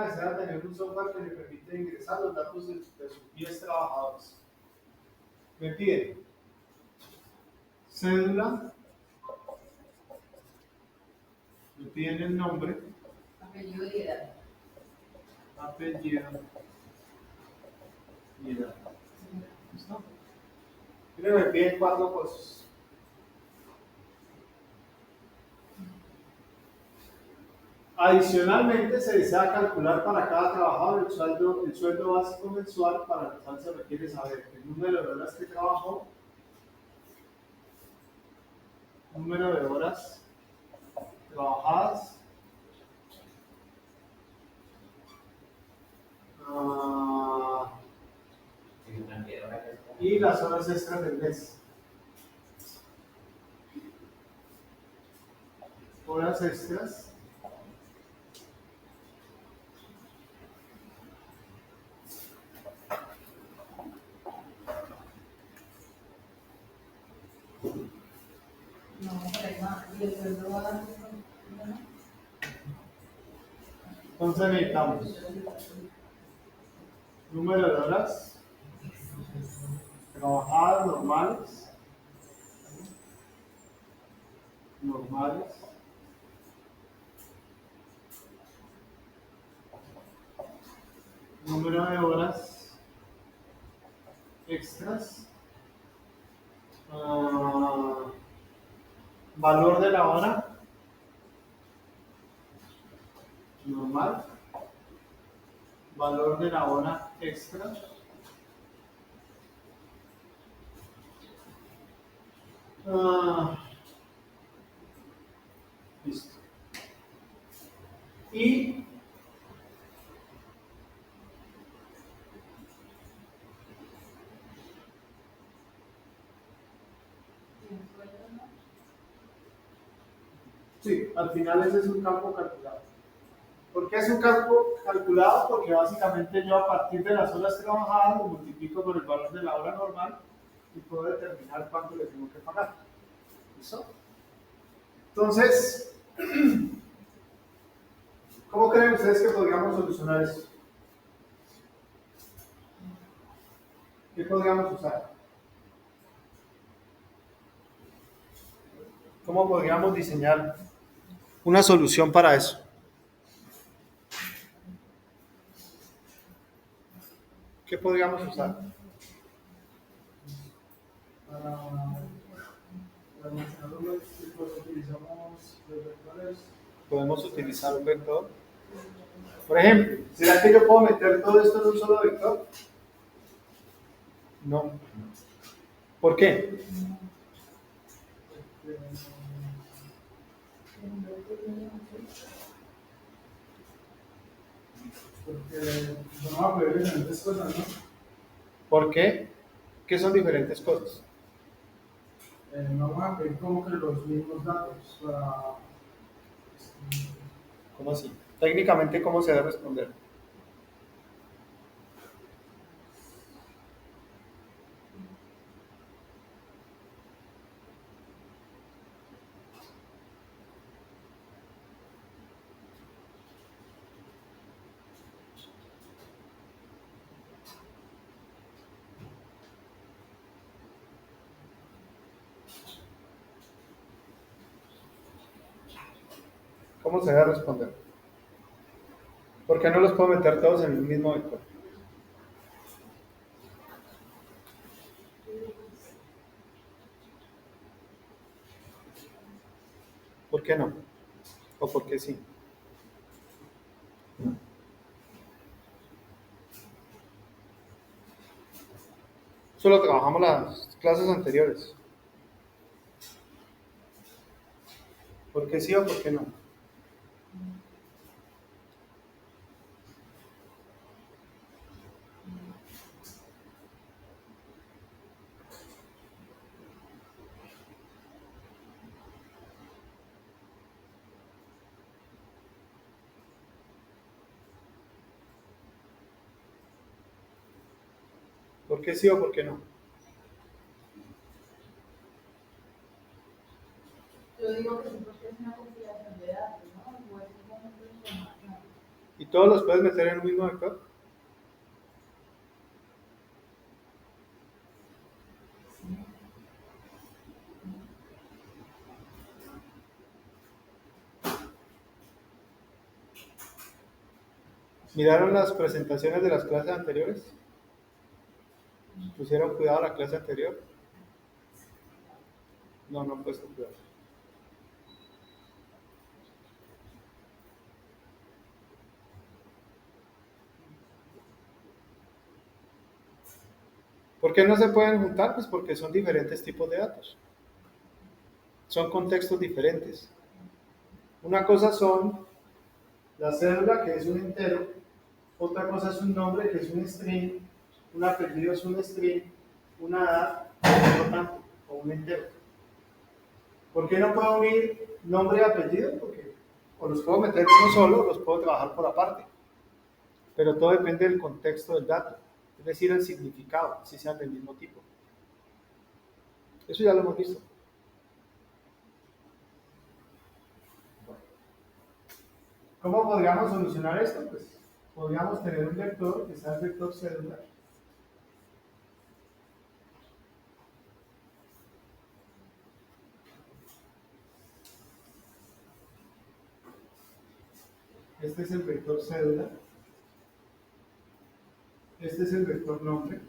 persona desea tener un software que le permite ingresar los datos de sus 10 trabajadores. Me piden cédula, me piden el nombre, apellido y edad. Apellido y edad. ¿Listo? Y luego me piden 4 cosas. Adicionalmente, se desea calcular para cada trabajador el sueldo básico mensual. Para lo cual se requiere saber el número de horas que trabajó, número de horas trabajadas, y las horas extras del mes. Horas extras. No, pero hay más. Y el sueldo va a dar. Entonces necesitamos número de horas trabajadas normales, número de horas extras, valor de la hora normal, valor de la hora extra, listo. Y sí, al final ese es un campo calculado. ¿Por qué es un campo calculado? Porque básicamente yo a partir de las horas trabajadas lo multiplico por el valor de la hora normal y puedo determinar cuánto le tengo que pagar. ¿Listo? Entonces, ¿cómo creen ustedes que podríamos solucionar esto? ¿Qué podríamos usar? ¿Cómo podríamos diseñar una solución para eso? ¿Qué podríamos usar? Podemos utilizar un vector. Por ejemplo, ¿será que yo puedo meter todo esto en un solo vector? No. ¿Por qué? Porque vamos a ver diferentes cosas, ¿no? ¿Por qué? ¿Qué son diferentes cosas? Vamos a ver como que los mismos datos para... ¿Cómo así? Técnicamente, ¿cómo se debe responder? ¿Cómo se debe responder? ¿Por qué no los puedo meter todos en el mismo vector? ¿Por qué no? ¿O por qué sí? Solo trabajamos las clases anteriores. ¿Por qué sí o por qué no? ¿Por qué sí o por qué no? Yo digo que sí porque es una compilación de datos, ¿no? O es un conjunto de información. ¿Y todos los puedes meter en un mismo vector? ¿Miraron las presentaciones de las clases anteriores? ¿Pusieron cuidado a la clase anterior? No, no he puesto cuidado. ¿Por qué no se pueden juntar? Pues porque son diferentes tipos de datos. Son contextos diferentes. Una cosa son la cédula, que es un entero. Otra cosa es un nombre, que es un string. Un apellido es un string. Una edad, por lo tanto, o un entero. ¿Por qué no puedo unir nombre y apellido? Porque o los puedo meter en uno solo, o los puedo trabajar por aparte. Pero todo depende del contexto del dato, es decir, el significado, si sean del mismo tipo. Eso ya lo hemos visto. ¿Cómo podríamos solucionar esto? Pues podríamos tener un vector que sea el vector cédula. Este es el vector cédula. Este es el vector nombre.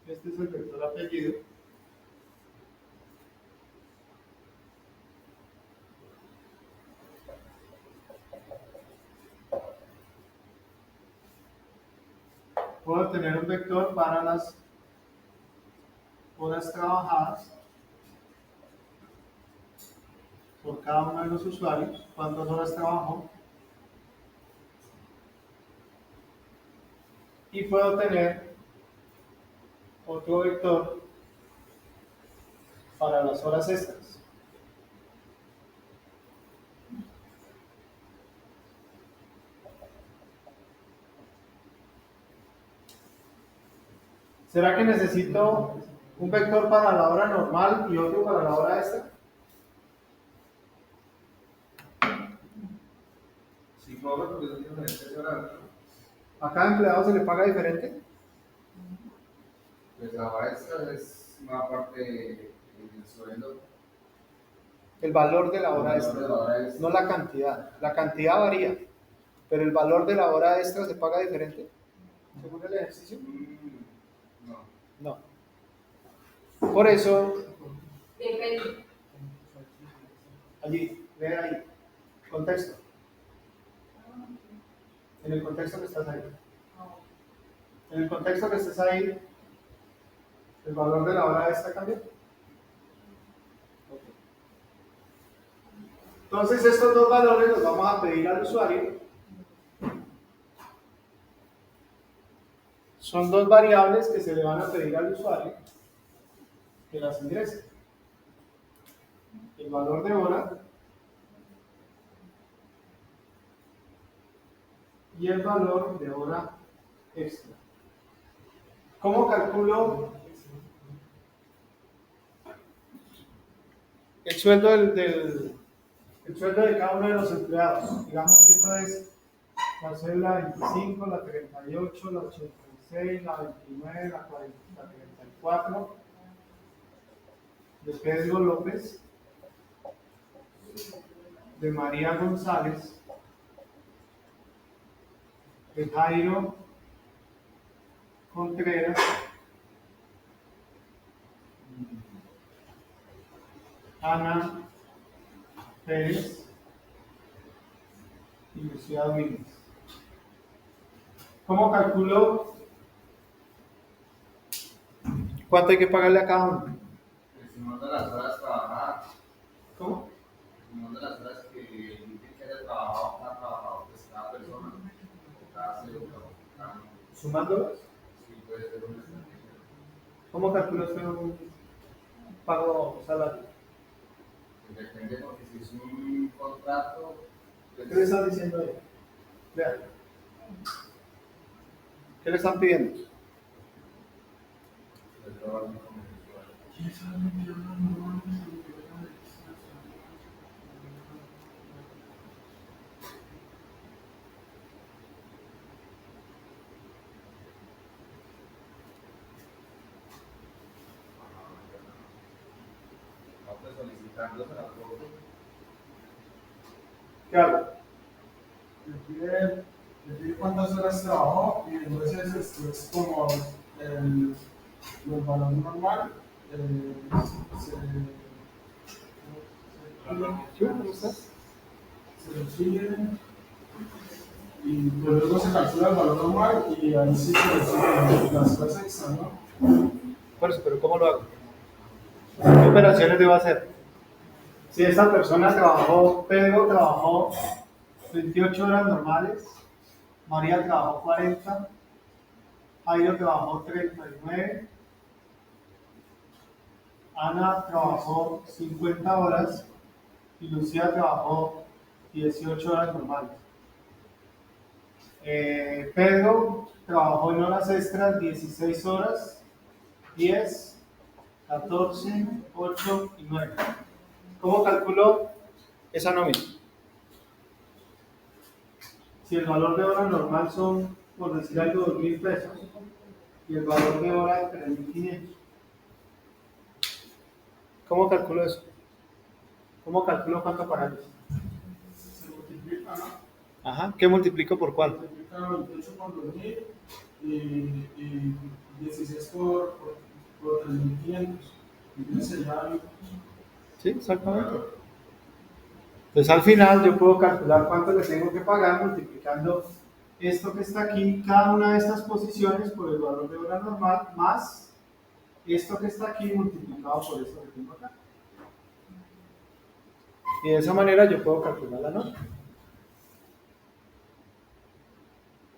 Este es el vector apellido. Puedo tener un vector para las horas trabajadas por cada uno de los usuarios, cuántas horas trabajó. Y puedo tener otro vector para las horas extras. ¿Será que necesito un vector para la hora normal y otro para la hora extra? Sí, claro, porque es diferente horario. ¿A cada empleado se le paga diferente? Pues la hora extra es una parte del sueldo. El valor de la El hora valor extra, de la hora extra. no la cantidad. La cantidad varía, pero el valor de la hora extra se paga diferente, según el ejercicio. No. No. Por eso, Depende. allí, ve ahí, contexto. En el contexto que estás ahí. En el contexto que estés ahí, el valor de la hora extra cambia. Ok. Entonces estos dos valores los vamos a pedir al usuario. Son dos variables que se le van a pedir al usuario que las ingrese. El valor de hora y el valor de hora extra. ¿Cómo calculo el sueldo el sueldo de cada uno de los empleados? Digamos que esto es la cédula 25, la 38, la 86, la 29, la 40, la 34, de Pedro López, de María González, de Jairo Contreras, Ana Pérez y Lucía Domínguez. ¿Cómo calculo cuánto hay que pagarle a cada uno? El simón de las horas trabajadas. ¿Cómo? El simón de las horas que indique que haya trabajado pues, cada persona, o cada célula, o cada. ¿Sumándolos? Sí, puede ser un estrategia. ¿Cómo calculo usted un pago salario? Depende, porque si es un contrato, ¿Qué le están diciendo ahí? Vean. ¿Qué le están pidiendo? trabajo con el usuario. Vamos solicitando la foto. ¿Qué hago? Le pide cuántas horas trabajó y entonces esto es como los valores normal. Se definen y pues luego se calcula el valor normal y ahí sí se definen las horas extra, ¿no? Por eso, pero ¿cómo lo hago? ¿Qué operaciones debo hacer? Si esta persona trabajó, Pedro trabajó 28 horas normales, María trabajó 40, Jairo trabajó 39, Ana trabajó 50 horas y Lucía trabajó 18 horas normales. Pedro trabajó en horas extras 16 horas, 10, 14, 8 y 9. ¿Cómo calculo esa nómina? Si el valor de hora normal son, por decir algo, 2.000 pesos y el valor de hora 3.500. ¿Cómo calculo eso? ¿Cómo calculo cuánto pagaron? Se multiplica, ¿no? Ajá, ¿qué multiplico por cuál? Multiplica 28 por 2000 y 16 por 3500. Entonces sería Sí, exactamente. Entonces al final yo puedo calcular cuánto le tengo que pagar multiplicando esto que está aquí, cada una de estas posiciones por el valor de hora normal, más esto que está aquí multiplicado por esto que tengo acá. Y de esa manera yo puedo calcular la nota.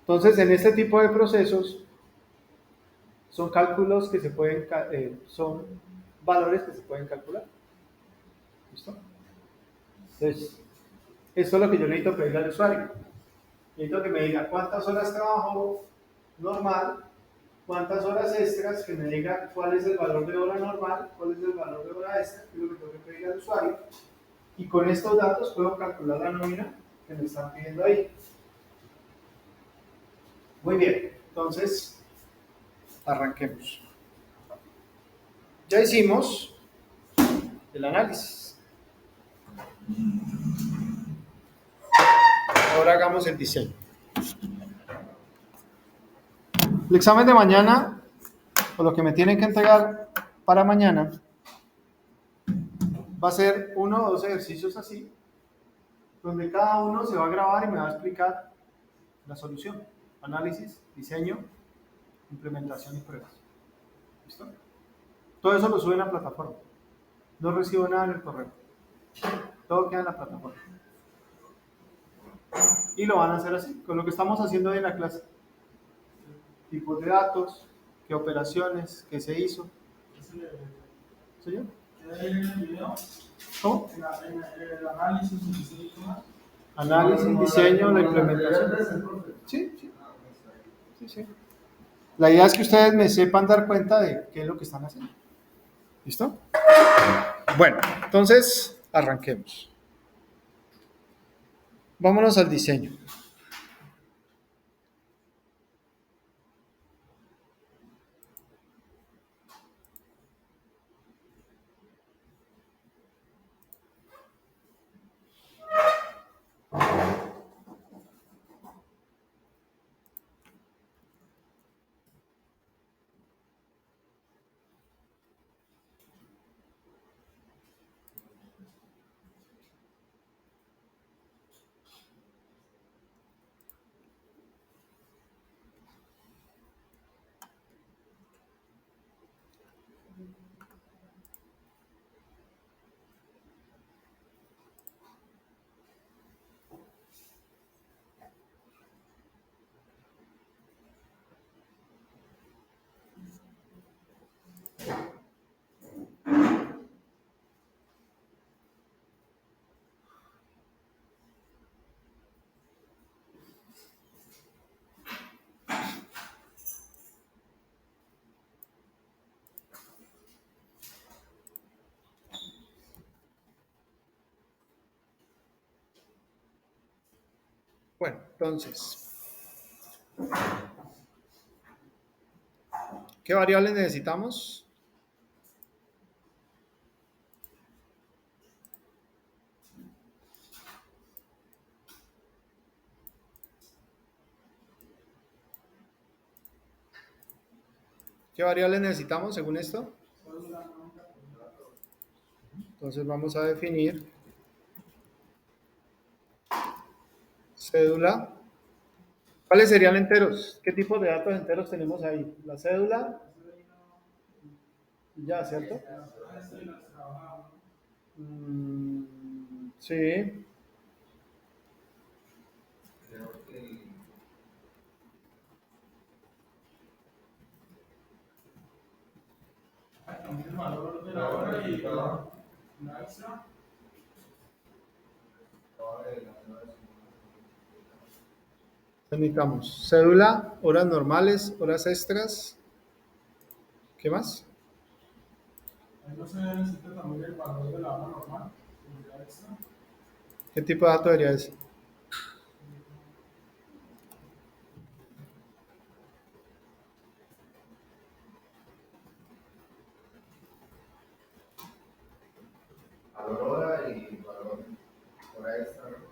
Entonces en este tipo de procesos son cálculos que se pueden, son valores que se pueden calcular. ¿Listo? Entonces, esto es lo que yo necesito pedirle al usuario. Necesito que me diga cuántas horas trabajó normal, cuántas horas extras, que me diga cuál es el valor de hora normal, cuál es el valor de hora extra, que es lo que tengo que pedir al usuario. Y con estos datos puedo calcular la nómina que me están pidiendo ahí. Muy bien, entonces arranquemos. Ya hicimos el análisis. Ahora hagamos el diseño. El examen de mañana, o lo que me tienen que entregar para mañana, va a ser 1 o 2 ejercicios así, donde cada uno se va a grabar y me va a explicar la solución. Análisis, diseño, implementación y pruebas. ¿Listo? Todo eso lo sube en la plataforma. No recibo nada en el correo. Todo queda en la plataforma. Y lo van a hacer así, con lo que estamos haciendo hoy en la clase. Tipos de datos, qué operaciones, qué se hizo. ¿Señor? ahí en el video, ¿Cómo? el análisis, el diseño y demás. Análisis, diseño, la implementación. Sí, sí. Sí, sí. La idea es que ustedes me sepan dar cuenta de qué es lo que están haciendo. ¿Listo? Bueno, entonces arranquemos. Vámonos al diseño. Bueno, entonces, ¿qué variables necesitamos? ¿Qué variables necesitamos según esto? Entonces vamos a definir cédula. ¿Cuáles serían enteros? ¿Qué tipo de datos enteros tenemos ahí? La cédula y ya, ¿cierto? Sí. Creo que El valor de la hora y la extra. Necesitamos cédula, horas normales, horas extras. ¿Qué más? Ahí no se necesita también el valor de la hora normal, y la extra. ¿Qué tipo de dato debería ser? valor hora y valor hora extra, ¿no?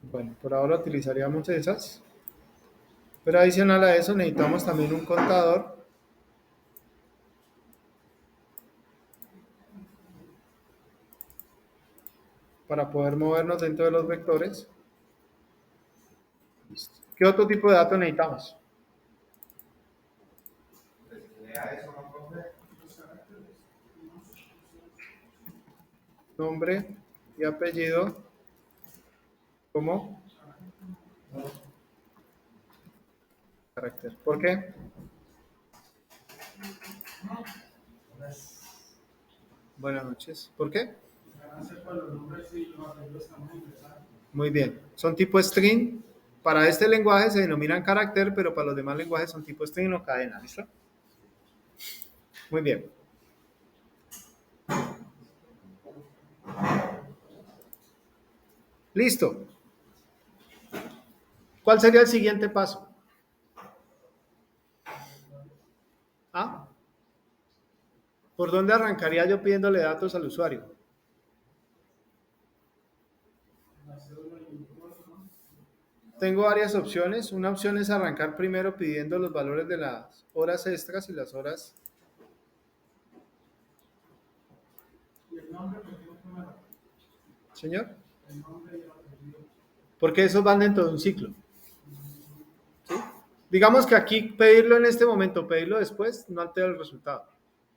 Bueno, por ahora utilizaríamos esas. Pero adicional a eso necesitamos también un contador para poder movernos dentro de los vectores. Listo. ¿Qué otro tipo de datos necesitamos? Pues que lea eso, ¿no, profe? Nombre y apellido. ¿Cómo? Carácter. ¿Por qué? Buenas noches. ¿Por qué? Van a ser para los nombres y los apellidos también ingresar. Muy bien. Son tipo string. Para este lenguaje se denominan carácter, pero para los demás lenguajes son tipo string o cadena. ¿Listo? Muy bien. Listo. ¿Cuál sería el siguiente paso? ¿Ah? ¿Por dónde arrancaría yo pidiéndole datos al usuario? La cédula y el impuesto, ¿no? Tengo varias opciones. Una opción es arrancar primero pidiendo los valores de las horas extras y las horas. Y el nombre que tengo primero. Señor, El nombre y el apellido. porque esos van dentro de un ciclo. ¿Sí? Digamos que aquí pedirlo en este momento, pedirlo después, no altera el resultado.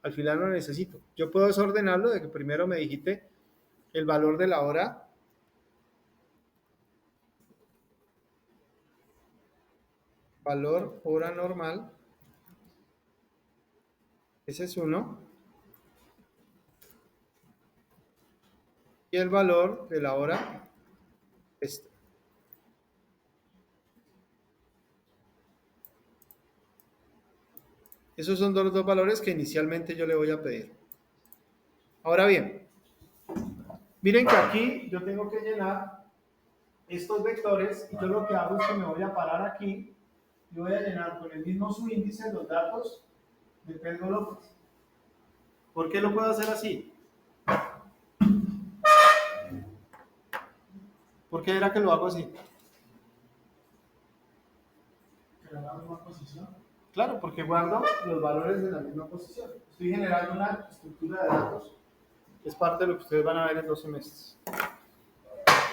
Al final no necesito. Yo puedo desordenarlo de que primero me digite el valor de la hora. Valor hora normal. Ese es uno. Y el valor de la hora extra. Esos son los dos valores que inicialmente yo le voy a pedir. Ahora bien, miren que aquí yo tengo que llenar estos vectores y yo lo que hago es que me voy a parar aquí y voy a llenar con el mismo subíndice los datos de Pedro López. ¿Por qué lo puedo hacer así? ¿Por qué era que lo hago así? Que le da la misma posición. Claro, porque guardo los valores en la misma posición. Estoy generando una estructura de datos que es parte de lo que ustedes van a ver en 2 semestres.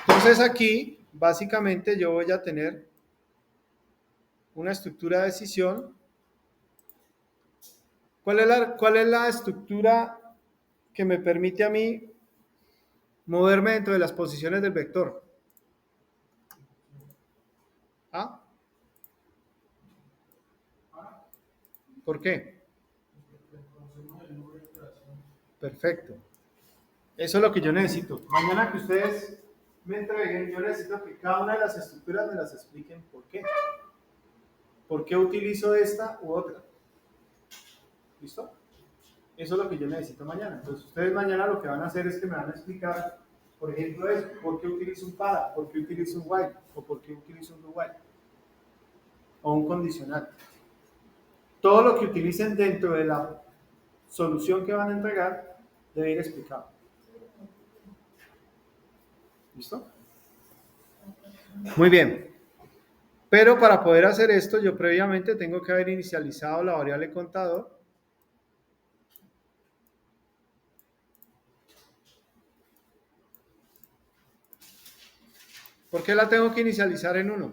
Entonces aquí, básicamente, yo voy a tener una estructura de decisión. ¿Cuál es la estructura que me permite a mí moverme dentro de las posiciones del vector? ¿Ah? ¿Por qué? Perfecto. Eso es lo que yo necesito. Mañana que ustedes me entreguen, yo necesito que cada una de las estructuras me las expliquen por qué. ¿Por qué utilizo esta u otra? ¿Listo? Eso es lo que yo necesito mañana. Entonces ustedes mañana lo que van a hacer es que me van a explicar, por ejemplo, eso, por qué utilizo un para, por qué utilizo un while, o por qué utilizo un do while, o un condicional. Todo lo que utilicen dentro de la solución que van a entregar debe ir explicado. ¿Listo? Muy bien. Pero para poder hacer esto, yo previamente tengo que haber inicializado la variable contador. ¿Por qué la tengo que inicializar en 1?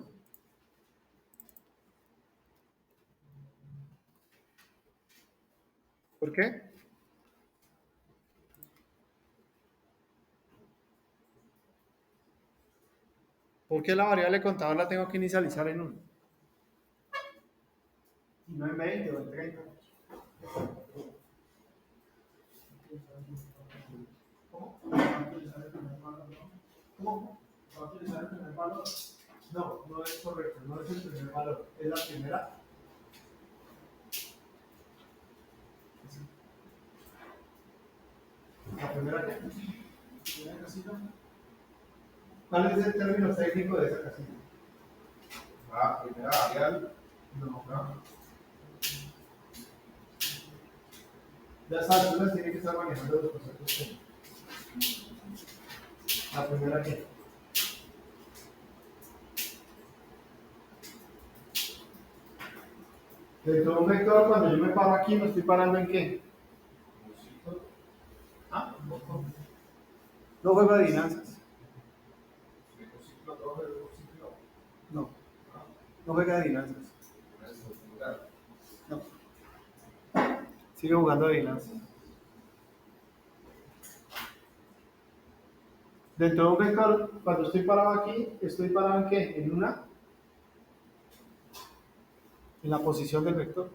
¿Por qué? ¿Por qué la variable contador la tengo que inicializar en 1? Y no en 20 o en 30. ¿Cómo? ¿Cómo? ¿Va a utilizar el primer valor? No, no es correcto, no es el primer valor, es la primera. ¿La primera qué? ¿Primera casilla? ¿Cuál es el término técnico de esa casilla? Ah, primera variable. No. Las alturas tienen que estar manejando los conceptos técnicos. La primera qué? Dentro de un vector, cuando yo me paro aquí, ¿me estoy parando en qué? ¿Ah? No juego de adivinanzas. No. No juega de adivinanzas. No. Sigue jugando de adivinanzas. Dentro de un vector, cuando estoy parado aquí, ¿estoy parado en qué? En una. En la posición del vector.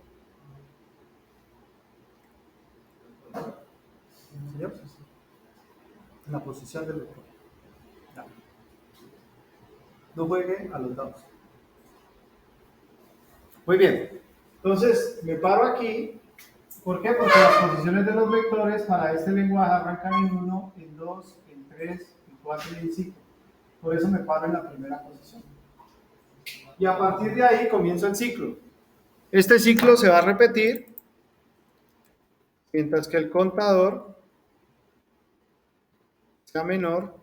¿Señor? En la posición del vector. No juegue a los dados. Muy bien. Entonces, me paro aquí. ¿Por qué? Porque las posiciones de los vectores para este lenguaje arrancan en 1, en 2, en 3, en 4 y en 5. Por eso me paro en la primera posición. Y a partir de ahí comienzo el ciclo. Este ciclo se va a repetir mientras que el contador sea menor.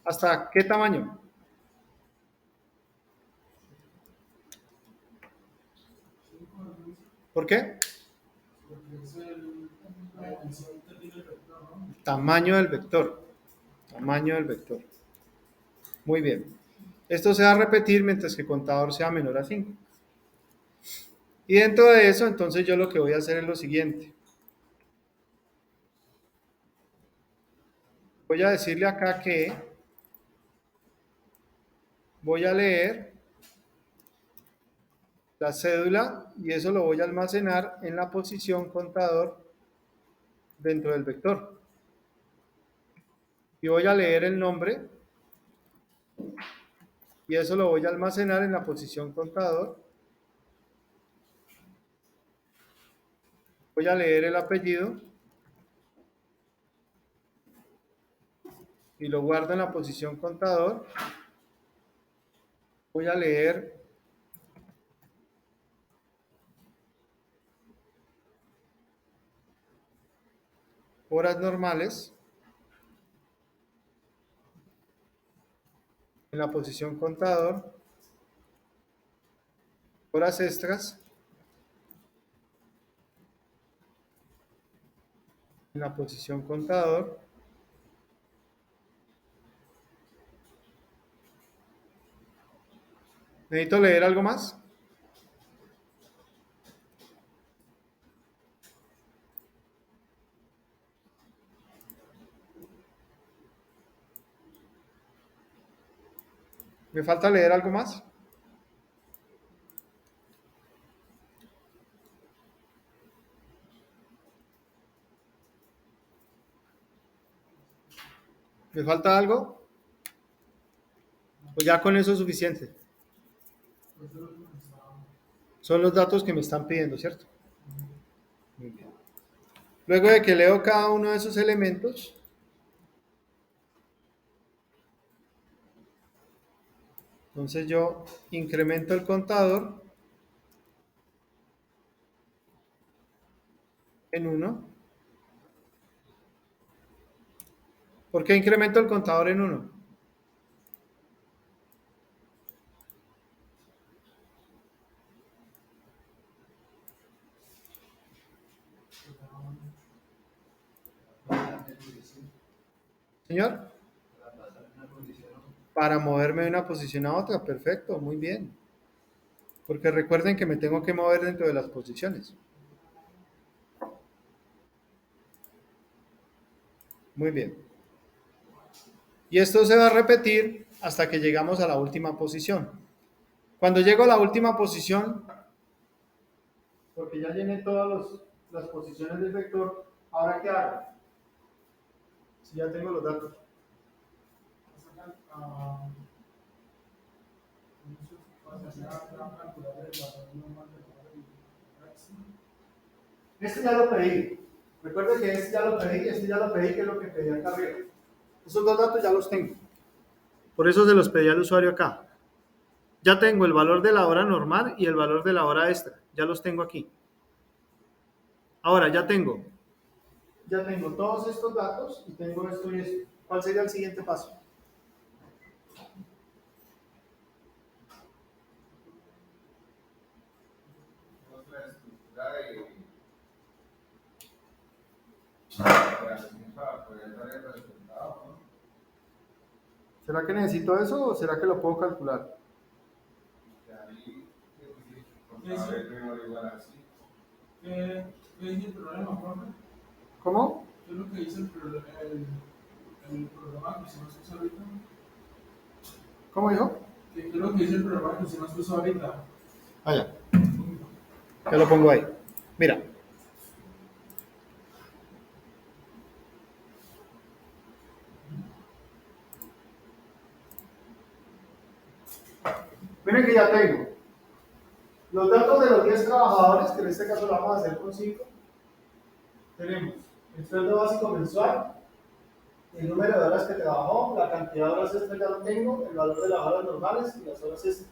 ¿Hasta qué tamaño? ¿Por qué? Porque es la dimensión que tiene el vector, ¿no? Tamaño del vector. Tamaño del vector. Muy bien. Esto se va a repetir mientras que el contador sea menor a 5. Y dentro de eso, entonces yo lo que voy a hacer es lo siguiente. Voy a decirle acá que voy a leer la cédula y eso lo voy a almacenar en la posición contador dentro del vector. Y voy a leer el nombre y eso lo voy a almacenar en la posición contador. Voy a leer el apellido y lo guardo en la posición contador. Voy a leer horas normales en la posición contador, horas extras en la posición contador, ¿necesito leer algo más? ¿Me falta leer algo más? ¿Me falta algo? Pues ya con eso es suficiente. Son los datos que me están pidiendo, ¿cierto? Luego de que leo cada uno de esos elementos, entonces yo incremento el contador en 1. ¿Por qué incremento el contador en 1? Señor, para moverme de una posición a otra, perfecto, muy bien. Porque recuerden que me tengo que mover dentro de las posiciones. Muy bien. Y esto se va a repetir hasta que llegamos a la última posición. Cuando llego a la última posición, porque ya llené todas las posiciones del vector, ¿ahora qué hago? Si ya tengo los datos. Este ya lo pedí. Recuerden que este ya lo pedí, que es lo que pedí acá arriba. Esos dos datos ya los tengo. Por eso se los pedí al usuario acá. Ya tengo el valor de la hora normal y el valor de la hora extra. Ya los tengo aquí. Ahora ya tengo todos estos datos y tengo esto y esto. ¿Cuál sería el siguiente paso? Otra estructura de para poder dar el resultado, ¿no? ¿Será que necesito eso o será que lo puedo calcular? De ahí, a ver, primero igual así. ¿Qué dice el problema, profe? ¿Cómo? ¿Qué es lo que dice el programa que usted nos puso ahorita? ¿Cómo dijo? ¿Qué es lo que dice el programa que usted nos puso ahorita? Ah, ya. Ya lo pongo ahí. Mira. Miren que ya tengo los datos de los 10 trabajadores, que en este caso lo vamos a hacer con 5. Tenemos el sueldo básico mensual, el número de horas que trabajó, la cantidad de horas extra ya lo tengo, el valor de las horas normales y las horas extra.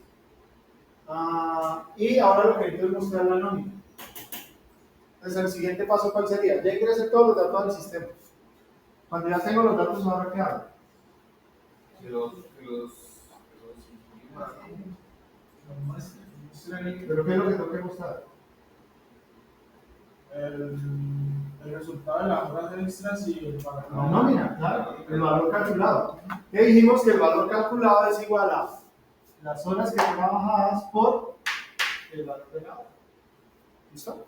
Y ahora lo que necesito es mostrar la nómina. Entonces, el siguiente paso, ¿cuál sería? Ya ingresé todos los datos al sistema. Cuando ya tengo los datos, ¿ahora qué hago? Que los imprimas, ¿Pero qué es lo que tengo que mostrar? El resultado de las horas extras y el valor. La nómina, claro, el valor calculado. ¿Qué dijimos? Que el valor calculado es igual a las horas que trabajadas por el valor de la hora. ¿Listo?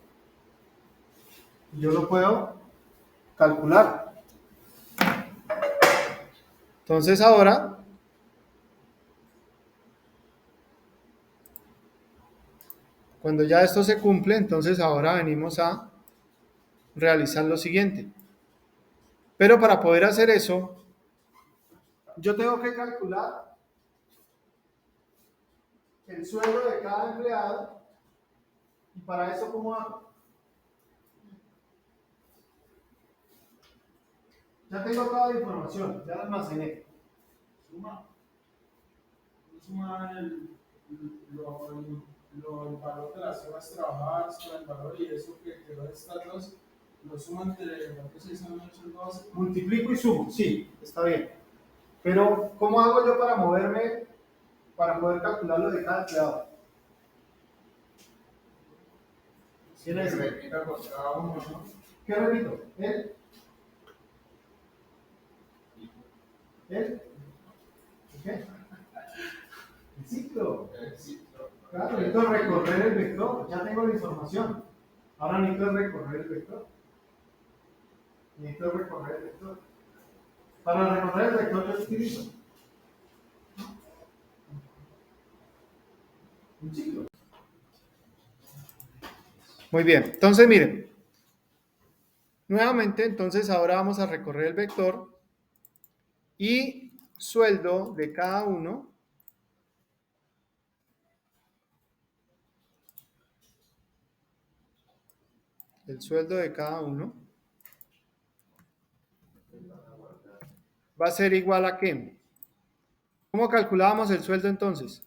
Y yo lo puedo calcular. Entonces ahora, cuando ya esto se cumple, entonces ahora venimos a realizar lo siguiente. Pero para poder hacer eso, yo tengo que calcular el sueldo de cada empleado. Y para eso, ¿cómo hago? Ya tengo toda la información, ya la almacené. Suma el valor de las horas trabajadas con el valor y eso que quedó de estas dos, lo suman entre lo que se hizo en el básico. Multiplico y sumo, sí, está bien. Pero, ¿cómo hago yo para moverme, para poder calcular lo de cada empleado? ¿Qué que necesito? repita por cada uno, ¿no? ¿Qué repito? ¿Él? ¿Él? ¿Qué? El ciclo. Claro, necesito recorrer el vector, ya tengo la información. Ahora necesito recorrer el vector. Necesito recorrer el vector. Para recorrer el vector yo utilizo un ciclo. Muy bien, entonces miren. Nuevamente, entonces ahora vamos a recorrer el vector y sueldo de cada uno. El sueldo de cada uno. va a ser igual a ¿qué? ¿Cómo calculábamos el sueldo entonces?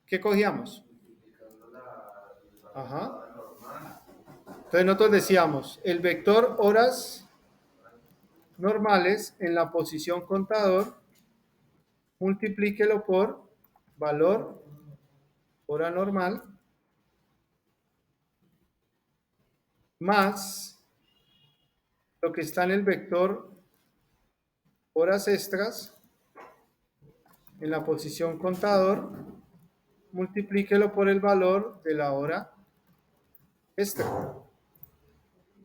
¿Qué cogíamos? Multiplicando la Ajá. hora normal. Entonces nosotros decíamos, el vector horas normales en la posición contador, multiplíquelo por valor hora normal más lo que está en el vector horas extras en la posición contador, multiplíquelo por el valor de la hora extra.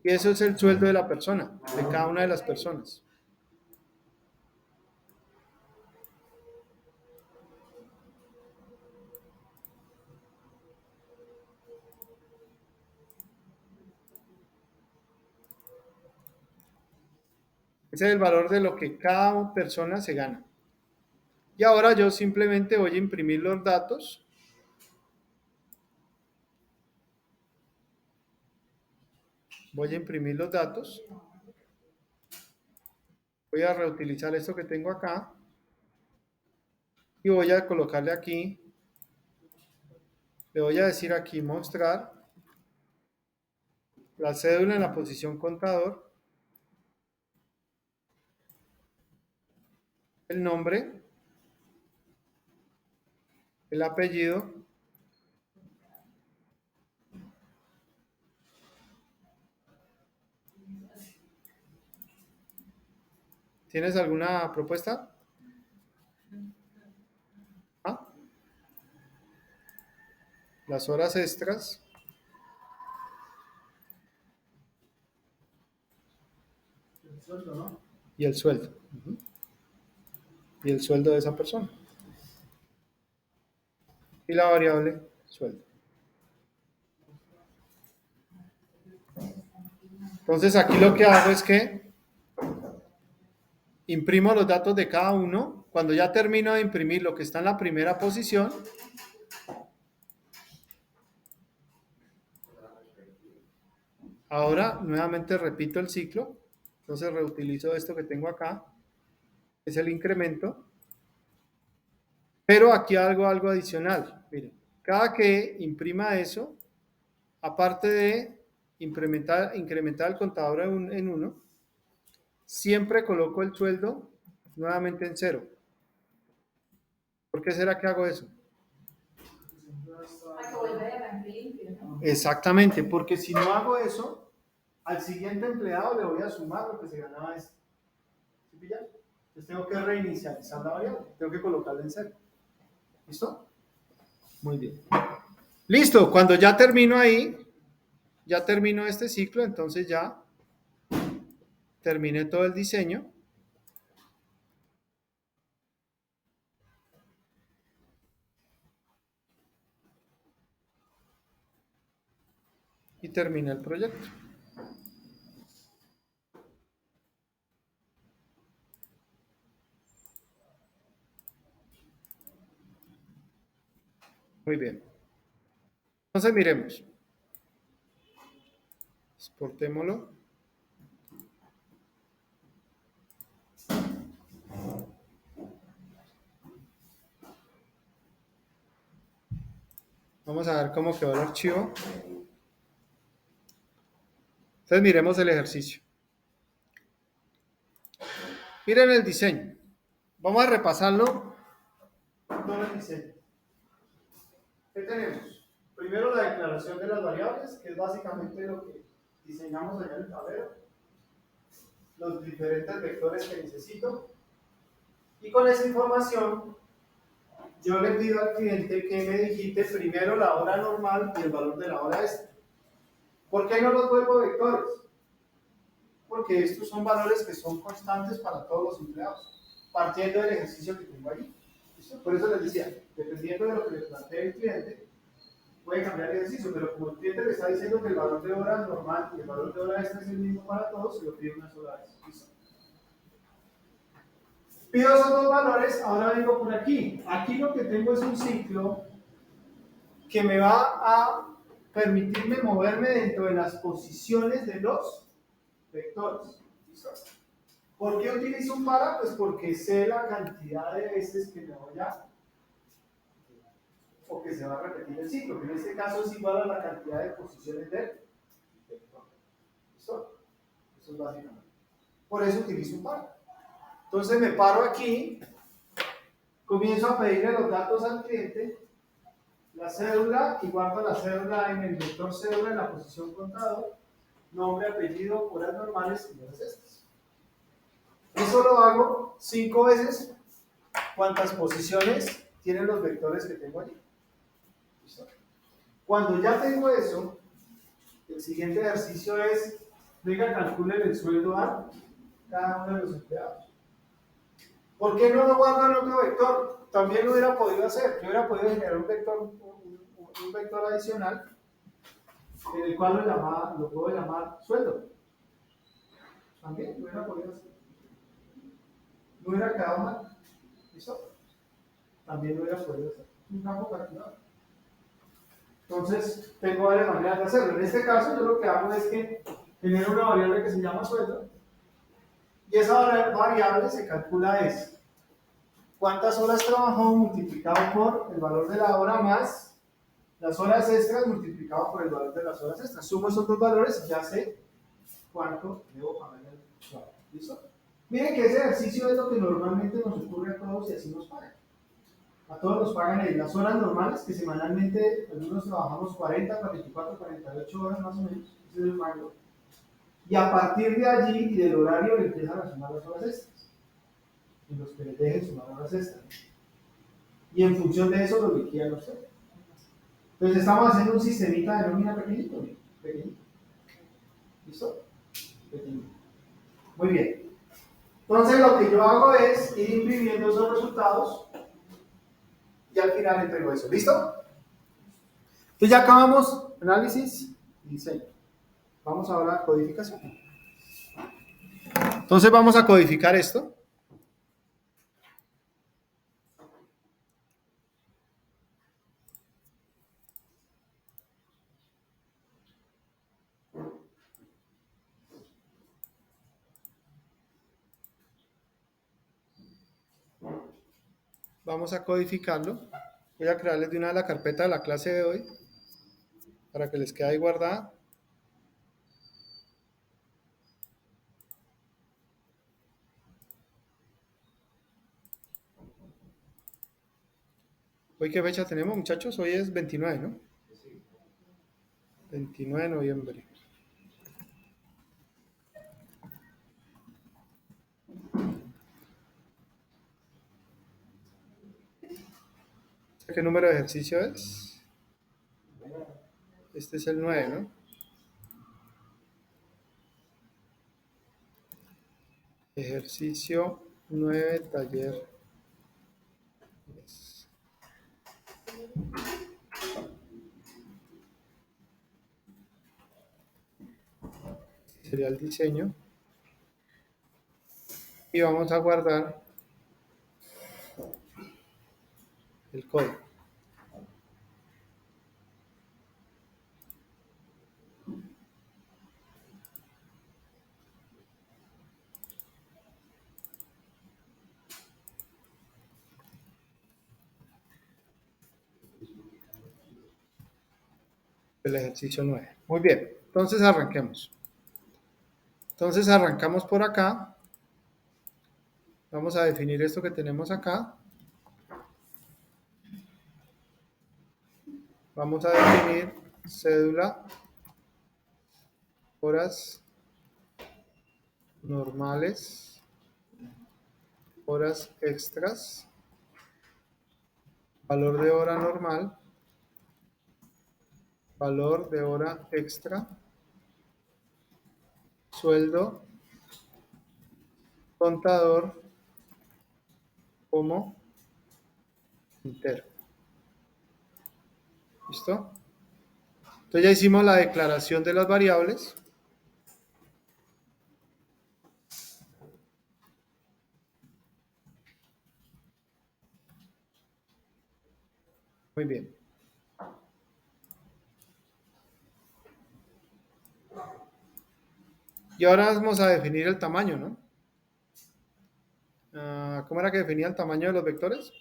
Y eso es el sueldo de la persona, de cada una de las personas. Ese es el valor de lo que cada persona se gana. Y ahora yo simplemente voy a imprimir los datos. Voy a imprimir los datos. Voy a reutilizar esto que tengo acá. Y voy a colocarle aquí. Le voy a decir aquí mostrar la cédula en la posición contador. El nombre. El apellido. ¿Tienes alguna propuesta? ¿Ah? Las horas extras El sueldo, ¿no? y el sueldo. Y el sueldo de esa persona. Y la variable sueldo. Entonces aquí lo que hago es que imprimo los datos de cada uno. Cuando ya termino de imprimir lo que está en la primera posición, ahora nuevamente repito el ciclo. Entonces reutilizo esto que tengo acá, es el incremento. Pero aquí hago algo adicional. Miren, cada que imprima eso, aparte de incrementar el contador en 1, siempre coloco el sueldo nuevamente en 0. ¿Por qué será que hago eso? Para que vuelva a arranque limpio, ¿no? Exactamente, porque si no hago eso, al siguiente empleado le voy a sumar lo que se ganaba este. ¿Sí pillan? Entonces tengo que reinicializar la variable, tengo que colocarla en 0. ¿Listo? Muy bien. Listo, cuando ya termino ahí, ya termino este ciclo, entonces ya terminé todo el diseño. Y terminé el proyecto. Muy bien. Entonces miremos. Exportémoslo. Vamos a ver cómo quedó el archivo. Entonces miremos el ejercicio. Miren el diseño. Vamos a repasarlo. Todo el diseño. ¿Qué tenemos? Primero la declaración de las variables, que es básicamente lo que diseñamos allá en el tablero. Los diferentes vectores que necesito. Y con esa información, yo le pido al cliente que me digite primero la hora normal y el valor de la hora extra. ¿Por qué no los vuelvo vectores? Porque estos son valores que son constantes para todos los empleados, partiendo del ejercicio que tengo allí. ¿Listo? Por eso les decía, dependiendo de lo que le plantee el cliente, puede cambiar el ejercicio, pero como el cliente le está diciendo que el valor de hora normal y el valor de hora extra es el mismo para todos, se lo pide una sola vez. ¿Listo? Pido esos dos valores, ahora vengo por aquí. Aquí lo que tengo es un ciclo que me va a permitirme moverme dentro de las posiciones de los vectores. ¿Listo? ¿Por qué utilizo un para? Pues porque sé la cantidad de veces que me voy a, o que se va a repetir el ciclo, que en este caso es igual a la cantidad de posiciones del vector. ¿Listo? Eso es básicamente. Por eso utilizo un para. Entonces me paro aquí, comienzo a pedirle los datos al cliente, la cédula, y guardo la cédula en el vector cédula en la posición contador, nombre, apellido, horas normales y horas extras. Eso lo hago 5 veces. ¿Cuántas posiciones tienen los vectores que tengo allí? ¿Listo? Cuando ya tengo eso, el siguiente ejercicio es, venga, calculen el sueldo a cada uno de los empleados. ¿Por qué no lo guardo en otro vector? También lo hubiera podido hacer. Yo hubiera podido generar un vector adicional en el cual lo puedo llamar sueldo. También lo hubiera podido hacer. No hubiera quedado mal. ¿Listo? También lo hubiera podido hacer. Un campo calculado. Entonces, tengo varias maneras de hacerlo. En este caso, yo lo que hago es que genero una variable que se llama sueldo. Y esa variable se calcula es cuántas horas trabajó multiplicado por el valor de la hora más las horas extras multiplicado por el valor de las horas extras. Sumo esos dos valores y ya sé cuánto debo pagar al usuario. ¿Listo? Miren que ese ejercicio es lo que normalmente nos ocurre a todos y así nos pagan. A todos nos pagan en las horas normales, que semanalmente algunos trabajamos 40, 44, 48 horas más o menos. Ese es el rango. Y a partir de allí y del horario le empiezan a sumar las horas extras. Y los que les dejen sumar horas extras. Y en función de eso lo liquidan ustedes. Entonces estamos haciendo un sistemita de nómina pequeñito. Pequeñito. ¿Listo? Pequeñito. Muy bien. Entonces lo que yo hago es ir imprimiendo esos resultados y al final entrego eso. ¿Listo? Entonces ya acabamos análisis y diseño. Vamos ahora a codificación. Entonces vamos a codificar esto. Vamos a codificarlo. Voy a crearles de una la carpeta de la clase de hoy para que les quede ahí guardada. ¿Hoy qué fecha tenemos, muchachos? Hoy es 29, ¿no? 29 de noviembre. ¿Qué número de ejercicio es? Este es el 9, ¿no? Ejercicio 9, taller 10. Sería el diseño. Y vamos a guardar el código. El ejercicio 9. Muy bien, entonces arranquemos. Entonces arrancamos por acá. Vamos a definir esto que tenemos acá. Vamos a definir cédula, horas normales, horas extras, valor de hora normal, valor de hora extra, sueldo, contador como entero. ¿Listo? Entonces ya hicimos la declaración de las variables. Muy bien. Y ahora vamos a definir el tamaño, ¿no? ¿Cómo era que definía el tamaño de los vectores?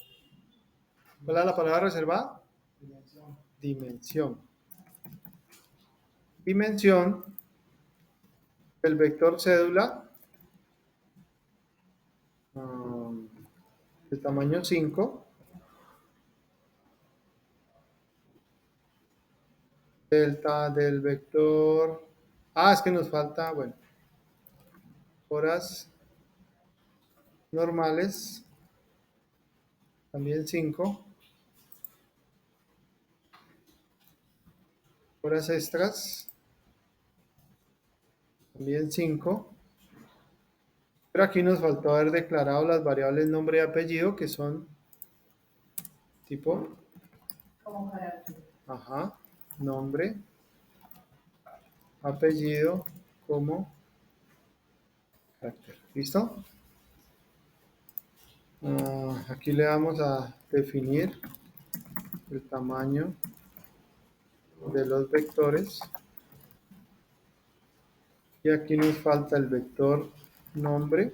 ¿Cuál es la palabra reservada? Dimensión. Dimensión. Dimensión del vector cédula de tamaño 5 del vector. Es que nos falta, bueno, horas normales, también 5, horas extras, también 5, pero aquí nos faltó haber declarado las variables nombre y apellido, que son tipo, Como carácter. nombre, apellido, como carácter. ¿Listo? Aquí le vamos a definir el tamaño de los vectores y aquí nos falta el vector nombre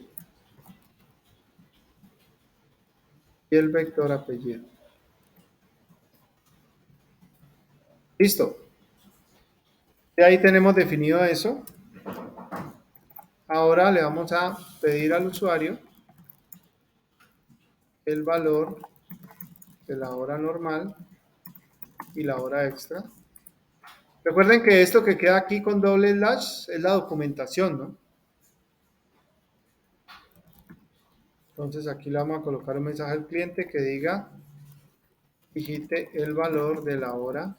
y el vector apellido. Listo. De ahí tenemos definido eso. Ahora le vamos a pedir al usuario el valor de la hora normal y la hora extra. Recuerden que esto que queda aquí con doble slash es la documentación, ¿no? Entonces aquí le vamos a colocar un mensaje al cliente que diga, digite el valor de la hora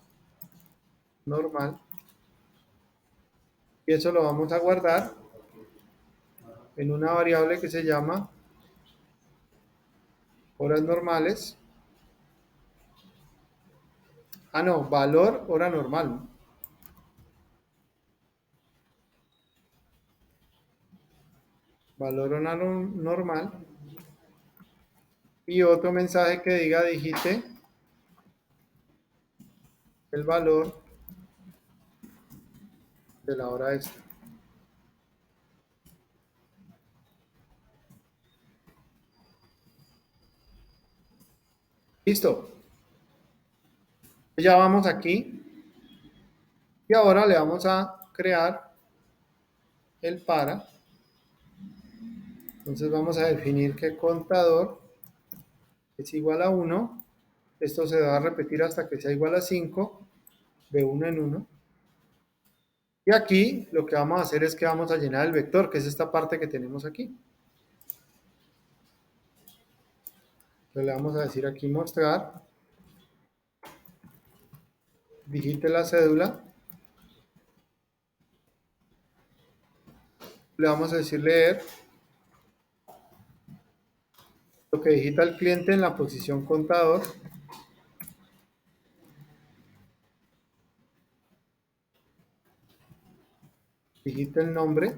normal y eso lo vamos a guardar en una variable que se llama horas normales. No, valor hora normal, ¿no? Valor hora normal y otro mensaje que diga digite el valor de la hora extra. Listo. Ya vamos aquí y ahora le vamos a crear el para. Entonces vamos a definir que contador es igual a 1. Esto se va a repetir hasta que sea igual a 5, de 1 en 1. Y aquí lo que vamos a hacer es que vamos a llenar el vector, que es esta parte que tenemos aquí. Entonces le vamos a decir aquí mostrar, digite la cédula, le vamos a decir leer, lo que digita el cliente en la posición contador, digite el nombre,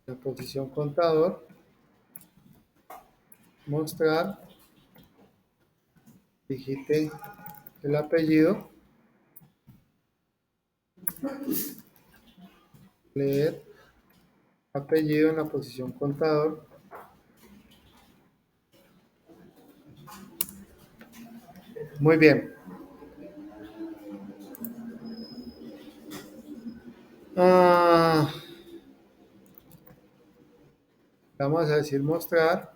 la posición contador, mostrar, digite el apellido, leer apellido en la posición contador, muy bien. Vamos a decir mostrar,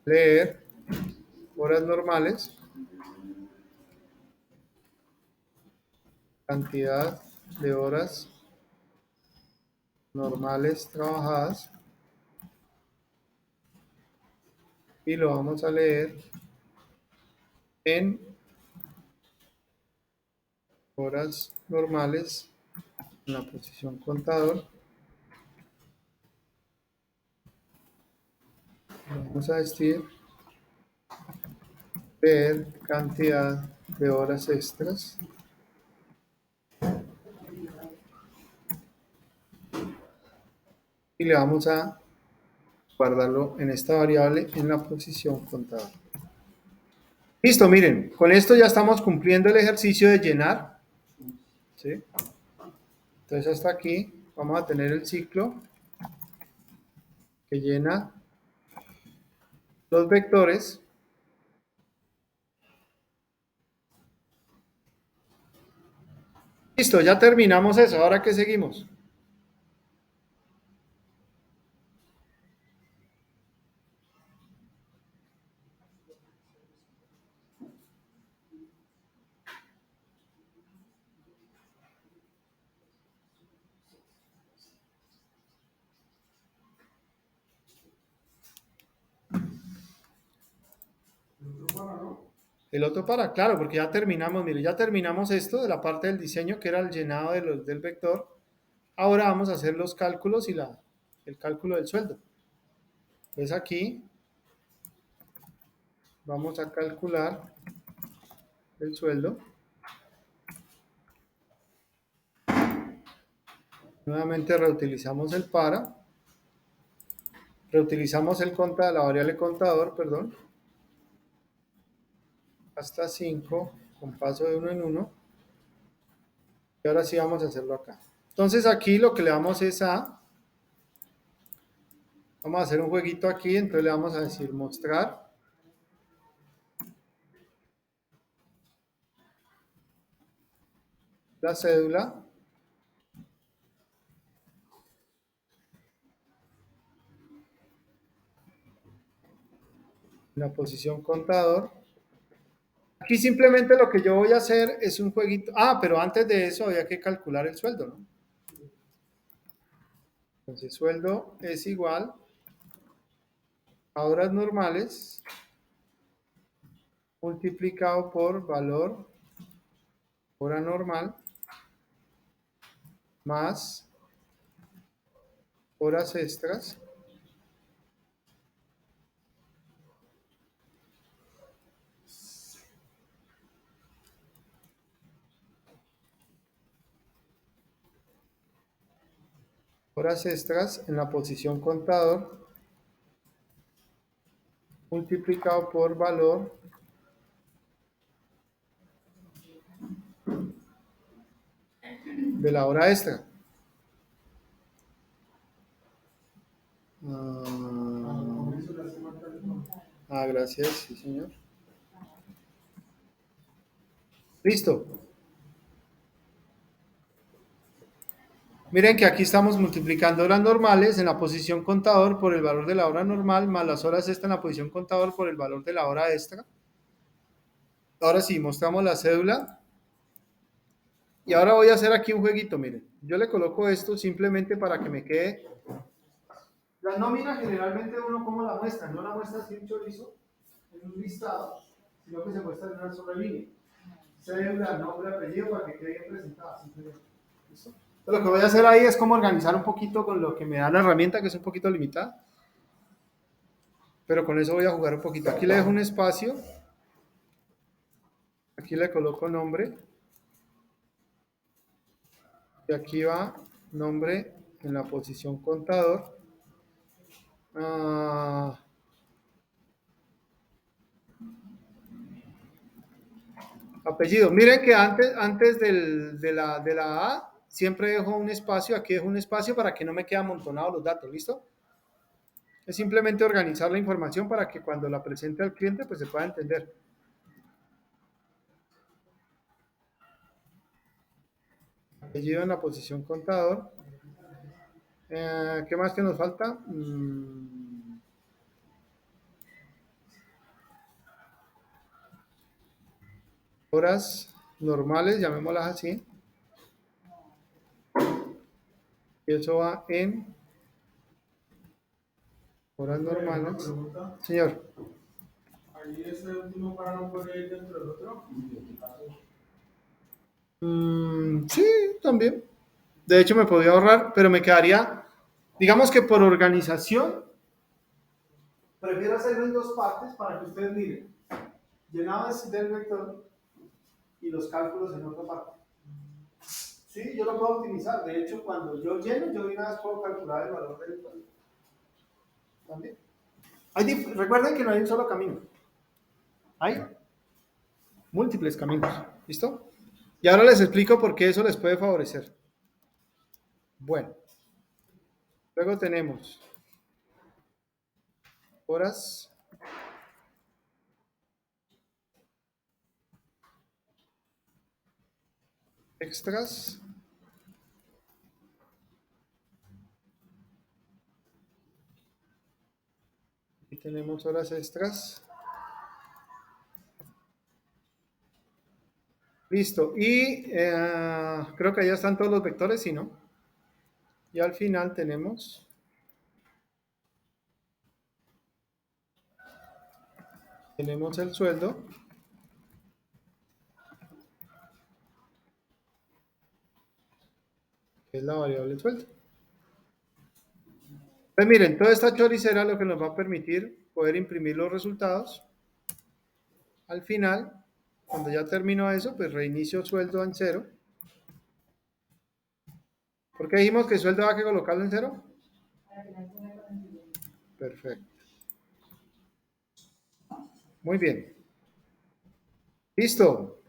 leer horas normales, cantidad de horas normales trabajadas y lo vamos a leer en horas normales en la posición contador. Vamos a decir ver cantidad de horas extras y le vamos a guardarlo en esta variable en la posición contador. Listo, miren, con esto ya estamos cumpliendo el ejercicio de llenar ¿sí? Entonces hasta aquí vamos a tener el ciclo que llena los vectores. Listo, ya terminamos eso. ¿Ahora qué seguimos? El otro para, claro, porque ya terminamos, mire, ya terminamos esto de la parte del diseño que era el llenado del vector. Ahora vamos a hacer los cálculos y el cálculo del sueldo. Entonces aquí vamos a calcular el sueldo. Nuevamente reutilizamos el para. Reutilizamos la variable contador, perdón. Hasta 5 con paso de 1 en 1. Y ahora sí vamos a hacerlo acá. Entonces aquí lo que le damos es vamos a hacer un jueguito aquí, entonces le vamos a decir mostrar la cédula en la posición contador. Aquí simplemente lo que yo voy a hacer es un jueguito. Ah, pero antes de eso había que calcular el sueldo, ¿no? Entonces sueldo es igual a horas normales multiplicado por valor hora normal más horas extras en la posición contador multiplicado por valor de la hora extra. Gracias, sí señor. Listo. Miren que aquí estamos multiplicando horas normales en la posición contador por el valor de la hora normal más las horas extra en la posición contador por el valor de la hora extra. Ahora sí, mostramos la cédula. Y ahora voy a hacer aquí un jueguito, miren. Yo le coloco esto simplemente para que me quede. La nómina generalmente uno como la muestra, no la muestra así un chorizo en un listado, sino que se muestra en una sola línea. Cédula, nombre, apellido para que quede bien presentada. Simplemente. ¿Listo? Lo que voy a hacer ahí es como organizar un poquito con lo que me da la herramienta, que es un poquito limitada. Pero con eso voy a jugar un poquito. Aquí le dejo un espacio. Aquí le coloco nombre. Y aquí va nombre en la posición contador. Apellido. Miren que antes de la A siempre dejo un espacio. Aquí dejo un espacio para que no me queden amontonados los datos. ¿Listo? Es simplemente organizar la información para que cuando la presente al cliente pues se pueda entender. Apellido en la posición contador. ¿Qué más que nos falta? Horas normales, llamémoslas así. Y eso va en horas normales. Señor. Ahí ese último para no poder ir dentro del otro. Sí, también. De hecho, me podría ahorrar, pero me quedaría, digamos que por organización, prefiero hacerlo en dos partes para que ustedes miren. Llenado del vector y los cálculos en otra parte. Sí, yo lo puedo optimizar. De hecho, cuando yo lleno, yo de una vez puedo calcular el valor del vector. También. Recuerden que no hay un solo camino. Hay múltiples caminos. ¿Listo? Y ahora les explico por qué eso les puede favorecer. Bueno, luego tenemos horas extras. Aquí tenemos horas extras. Listo. Y creo que ya están todos los vectores, ¿sí, no? Y al final tenemos el sueldo. Que es la variable sueldo. Pues miren, toda esta choricera lo que nos va a permitir poder imprimir los resultados. Al final, cuando ya termino eso, pues reinicio sueldo en 0. ¿Por qué dijimos que el sueldo hay que colocarlo en 0? Para que no tenga confusión. Perfecto. Muy bien. Listo.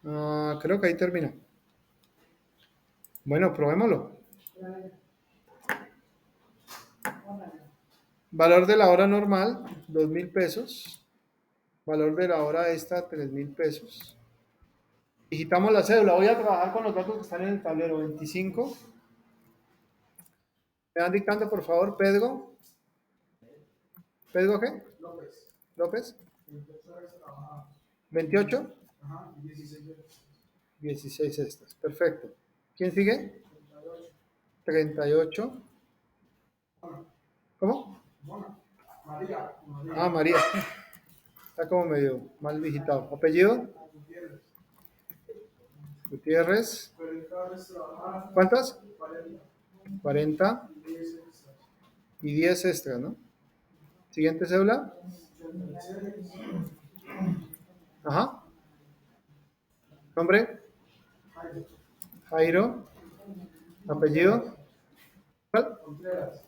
Creo que ahí terminó. Bueno, probémoslo. Valor de la hora normal, 2.000 pesos. Valor de la hora esta, 3.000 pesos. Digitamos la cédula. Voy a trabajar con los datos que están en el tablero. 25. ¿Me dan dictando, por favor, Pedro? ¿Pedro qué? López. López. 28 horas trabajadas. 28. Ajá, 16 horas. 16 estas. Perfecto. ¿Quién sigue? 38. 38. Mona. ¿Cómo? Mona. María. María. Está como medio mal digitado. ¿Apellido? Gutiérrez. Gutiérrez. 40 horas trabajadas. ¿Cuántas? 40. 40 Y 10 extras. y 10 extras, ¿no? Siguiente cédula. 86. Ajá. Nombre. Jairo. Jairo. Apellido. ¿Cuál? Contreras.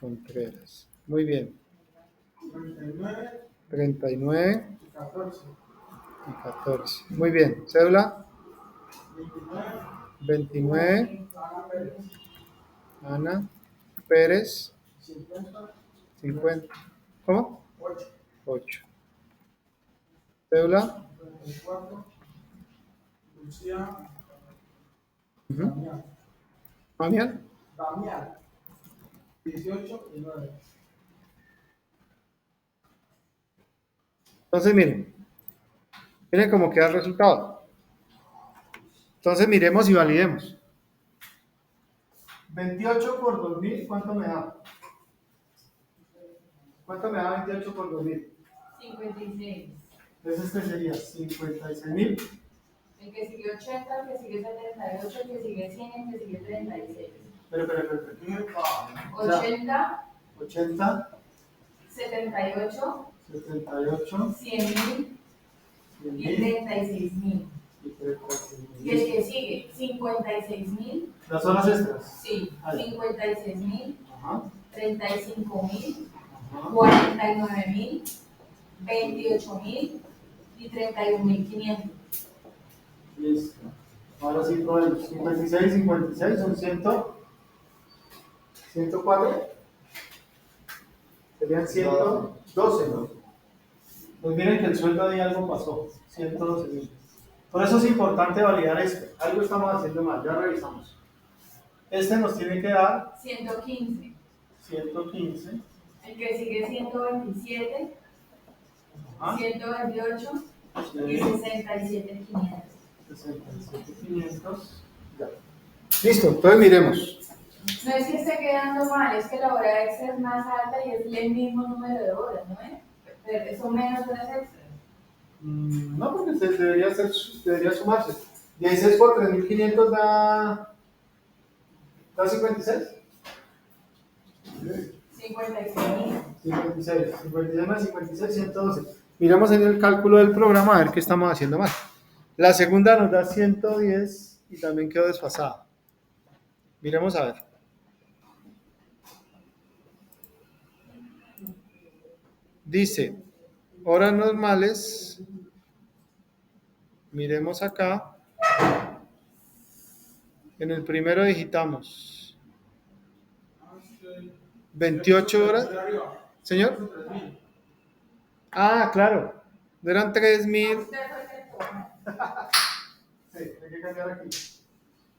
Contreras. Muy bien. 39. 39 Y 14. y 14. Muy bien. Cédula. 29. 29. Ana Pérez. Ana Pérez. 50. 50. ¿Cómo? 8. 8. Cédula. 44. Lucía. Ujú. Damián. Damián. Damián. 18 y 9. Entonces, miren cómo queda el resultado. Entonces, miremos y validemos. 28 por 2.000, ¿cuánto me da? ¿Cuánto me da 28 por 2.000? 56. Entonces, este sería 56.000. El que sigue 80, el que sigue 78, el que sigue 100, el que sigue 36. Pero. 80, 80, 78, 78, 100.000 y 100.000 36.000. y Y el 36.000. que sigue 56.000, Las horas extras. sí, Ahí. 56.000, Ajá. 35.000, Ajá. 49.000, 28.000 y 31.500. Listo. Ahora sí, probemos. 56, 56 son 100, 104. Serían 112, ¿no? Pues miren que el sueldo de algo pasó. 112.000. Por eso es importante validar esto. Algo estamos haciendo mal. Ya revisamos. Este nos tiene que dar 115. 115. El que sigue 127, Ajá. 128 y Sí. 67.500. 67.500. Ya. Listo, entonces miremos. No es que esté quedando mal, es que la hora extra es más alta y es el mismo número de horas, ¿no es? Pero son menos horas extras. No, porque debería sumarse. 16 por 3.500 da 56. 56.000. 56 más 56, 112. Miramos en el cálculo del programa a ver qué estamos haciendo mal. La segunda nos da 110 y también quedó desfasada. Miremos a ver. Dice, horas normales. Miremos acá. En el primero digitamos 28 horas. Señor. Ah, claro. Eran 3.000. Usted fue el que toma. Sí, hay que cambiar aquí.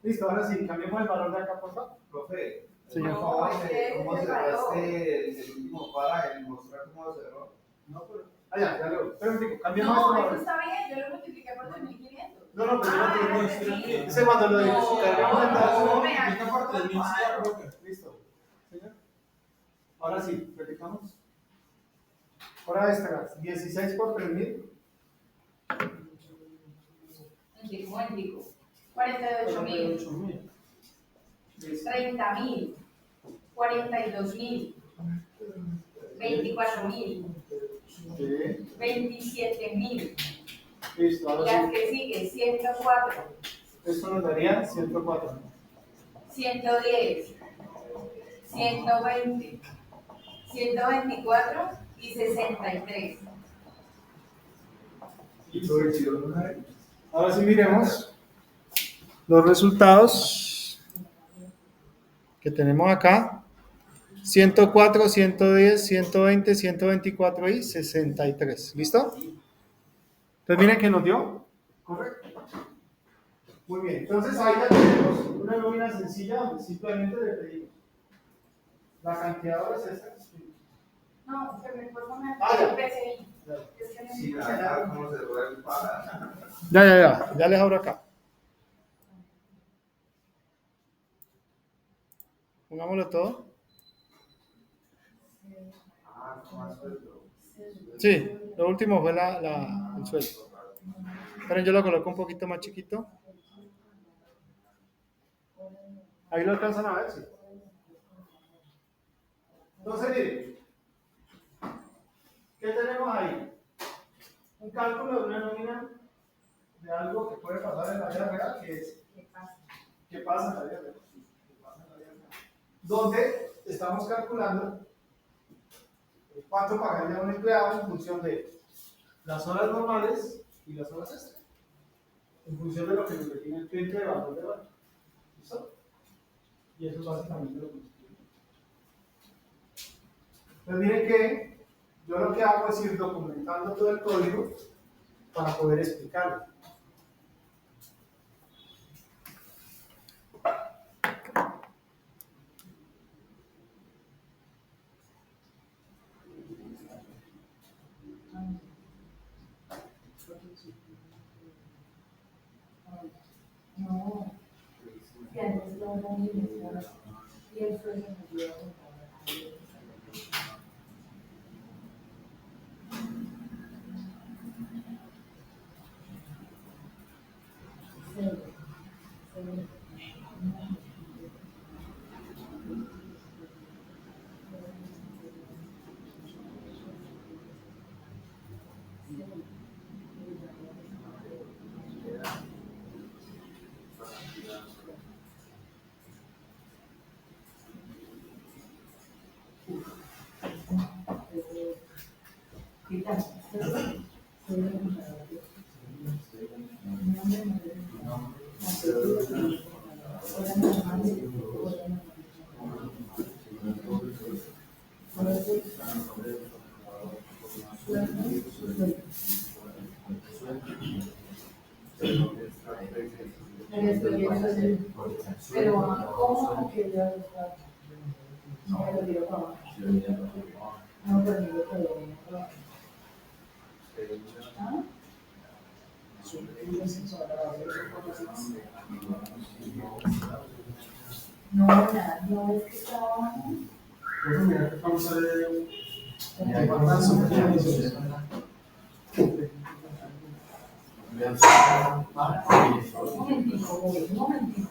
Listo, ahora sí, cambiemos el valor de acá, por favor. Profe, Señor. No, ¿cómo es que cómo ese es el valor. cerraste el último para mostrar cómo cerró? No, pero. Ah, ya lo. Espera un tico, cambiamos No, este eso valor. está bien, yo lo multipliqué por 3.500. No, pero yo no tengo era esto. así. Ese cuando lo digo, cargamos el dato. no, Multiplica por 3.000, sí, ya, profe. Listo. Señor. Ahora sí, repitamos. Ahora esta, 16 por 3.000. Un momentico. 48.000, 48.000. 30.000, 42.000, 24.000, Sí. 27.000. Listo, ahora Las sí. que sigue, 104, Esto nos daría 104. 110, 120, 124 y 63. Ahora sí miremos los resultados que tenemos acá. 104, 110, 120, 124 y 63. ¿Listo? Entonces miren que nos dio. Correcto. Muy bien. Entonces ahí ya tenemos una nómina sencilla donde simplemente le pedimos la cantidad de horas extras. No, que me puedo poner Ah, ya. el PCI. Ya, Es que no Sí, me la gusta. verdad, cómo cerró el para. ya les abro acá. Pongámoslo todo. Ah, ¿cómo has suelto? Sí, lo último fue el sueldo. Pero yo lo coloco un poquito más chiquito. Ahí lo alcanzan a ver, sí. Entonces, miren, ¿qué tenemos ahí? Un cálculo de una nómina de algo que puede pasar en la vida real, que es ¿qué pasa en la vida real? ¿Qué pasa en la vida real? Donde estamos calculando cuánto pagaría un empleado en función de las horas normales y las horas extras, en función de lo que nos define el cliente de valor de valor. ¿Listo? Y eso es básicamente lo que nos pide. Pues miren que yo lo que hago es ir documentando todo el código para poder explicarlo. No, que antes lo eran dimensiones y el sueldo me dio. Pero ¿cómo que yo no lo digo para abajo? No, pero digo que lo voy a probar. ¿Ah? No, nada, no es que trabajan. Profe, mira que cuando sale Un momentito.